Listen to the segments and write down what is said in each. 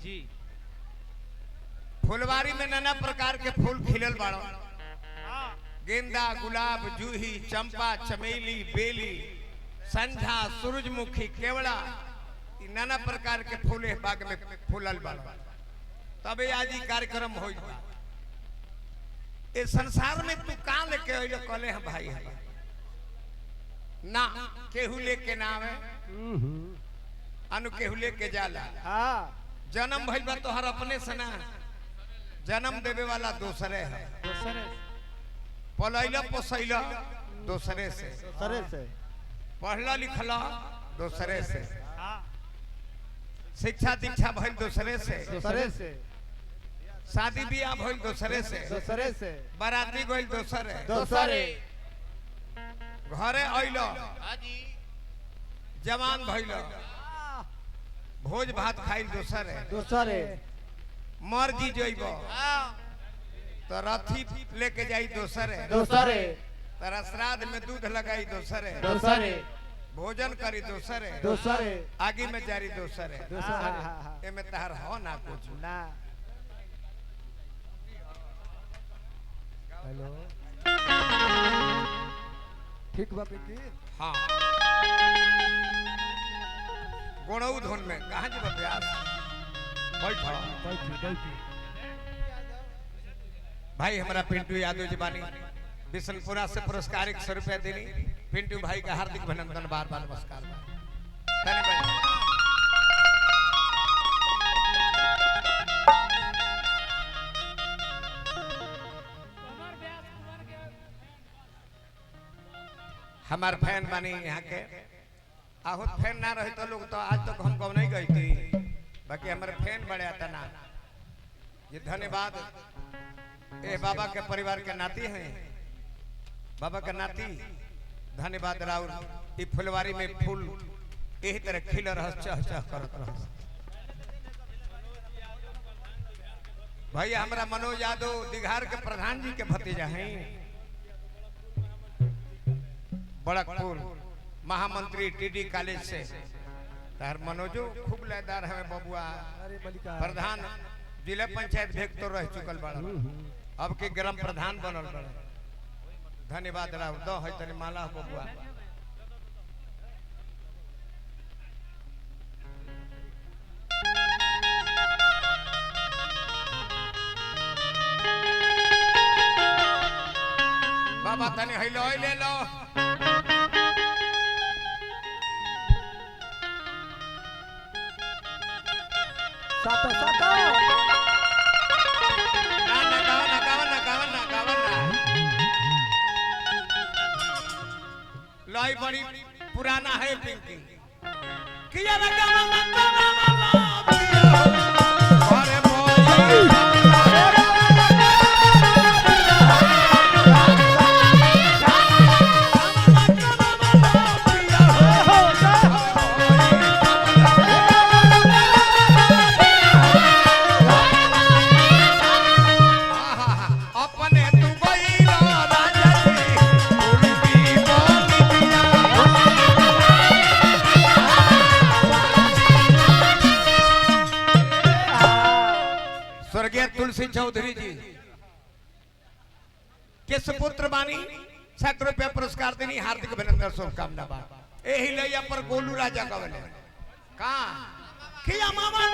जी फुलवारी में नाना प्रकार के फूल खिलल बाड़ो। गेंदा, गुलाब, जूही, चंपा, चमेली, बेली, संझा, सूरजमुखी, केवड़ा, नाना प्रकार के फूल बाग में फूलल बाड़ो। तबे आज ही कार्यक्रम हो। इस संसार में तू का लेके अइलो कहले हम भाई है ना केहू लेके ना आवे अनु केहू लेके जाला। जन्म भइल बा तोहर अपने से ना, जन्म देवे वाला दूसरे है। पलैला पोसैला दूसरे से, पढ़ला लिखला दूसरे से, शिक्षा दीक्षा भइल दूसरे से, शादी बियाह भइल दूसरे से, बाराती गइल दूसरे, घरे अइलो जवान भइल, भोज भात खाइल दूसरे, मर्जी जइब तो रथी लेके जाई दूसरे, तेरा श्राद्ध में दूध लगाई दूसरे, भोजन करी दूसरे, आगे में जारी दूसरे, एमे तहर हो ना कुछ ना। हेलो ठीक बा पिंकी। हाँ गोड़ऊ धुन में कहाँ जी अभ्यास भाई हमारा पिंटू यादव जी बानी बिशनपुरा से पुरस्कार 100 रुपया देनी। पिंटू भाई का हार्दिक अभिनंदन, बार बार नमस्कार। हमार फैन बानी यहाँ के, आहुत फैन ना रहे तो लोग तो आज तक तो हमको नहीं गई थी, बाकी हमारे फैन बड़े आता ना। ये धन्यवाद ए बाबा के परिवार के नाती हैं, बाबा का नाती धन्यवाद राउर। ये फुलवारी में फूल यही तरह खिल रह चह चह करत रह। भैया हमारा मनोज यादव दिघार के प्रधान जी के भतीजा हैं, बड़कपुर महामंत्री टीडी कॉलेज से। तार मनोजो खूब लयदार है बबुआ, प्रधान जिला पंचायत भेग तो रह चुकल बड़ा, अब के ग्राम प्रधान बनल बड़ा। धन्यवाद राव दो है तनी माला बबुआ। बाबा तनी हेलो ले लो। सातो सातो लाई बड़ी पुराना है पिंकी किया तुलसी चौधरी जी के सुपुत्र बानी 100 रुपया पुरस्कार देनी। हार्दिक अभिनंदन, शुभकामना बा। यही लैया पर गोलू राजा कवले का किया मामा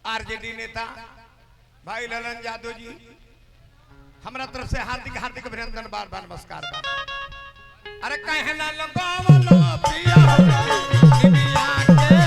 आरजेडी नेता भाई ललन यादव जी, हमारा तरफ से हार्दिक हार्दिक अभिनंदन, बार बार नमस्कार। अरे कहे ना लगावलो पिया दुनिया के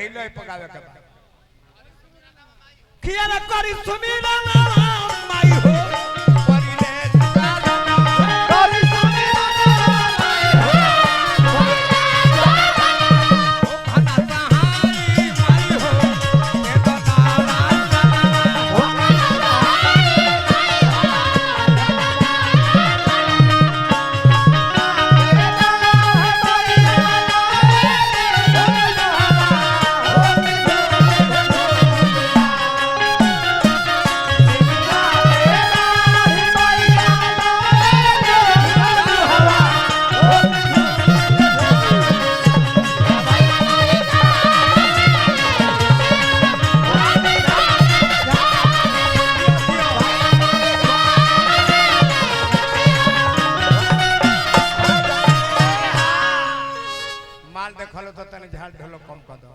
यही लो पकावे के किया रे करी सुमीरा माई हो करी ले करी सुमीरा माई हो भना सहाई माई हो ए तो माल देखलो तो तने झाड़ ढोलो कम कर दो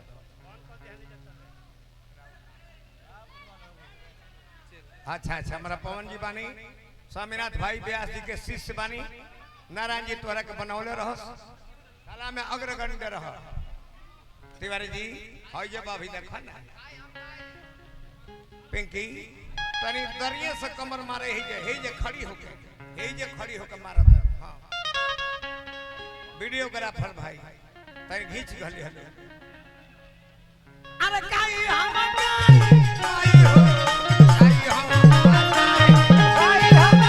अच्छा अच्छा हमारा पवन जी बानी स्वामीनाथ भाई व्यास जी के शिष्य बानी नारायण जी तोरा के बनौले रहो कला में अग्रगण्य रह तिवारी जी हो ये बाभी देखो ना पिंकी तनी दरिये से कमर मारे हे जे खड़ी होके मारत हां वीडियोग्राफर भाई तनी घींच गली हले अरे काई हम काई हो काई हम काई हम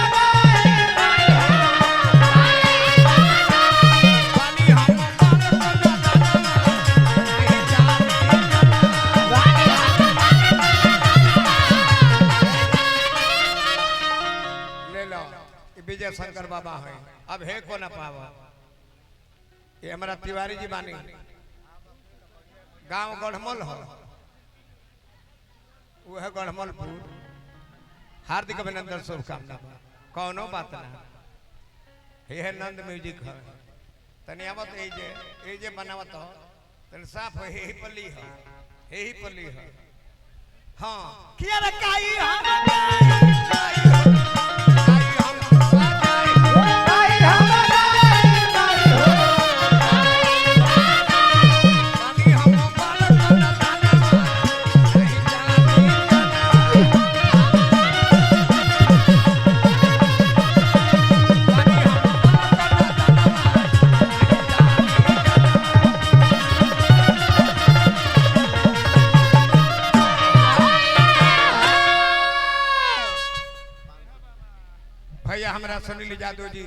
पानी हम ले लो विजय शंकर बाबा है अब है को ना पावा ये हमारा तिवारी जी बानी गांव गढ़मल हो वो है गढ़मलपुर हार्दिक अभिनंदन शुभकामना कौनो बात ना ये है नंद म्यूजिक है तनी आवत ए जे बनावत हो तनी साफ है यही पल्ली है हां किया रे काई हम भैया हमारा सुनील यादव जी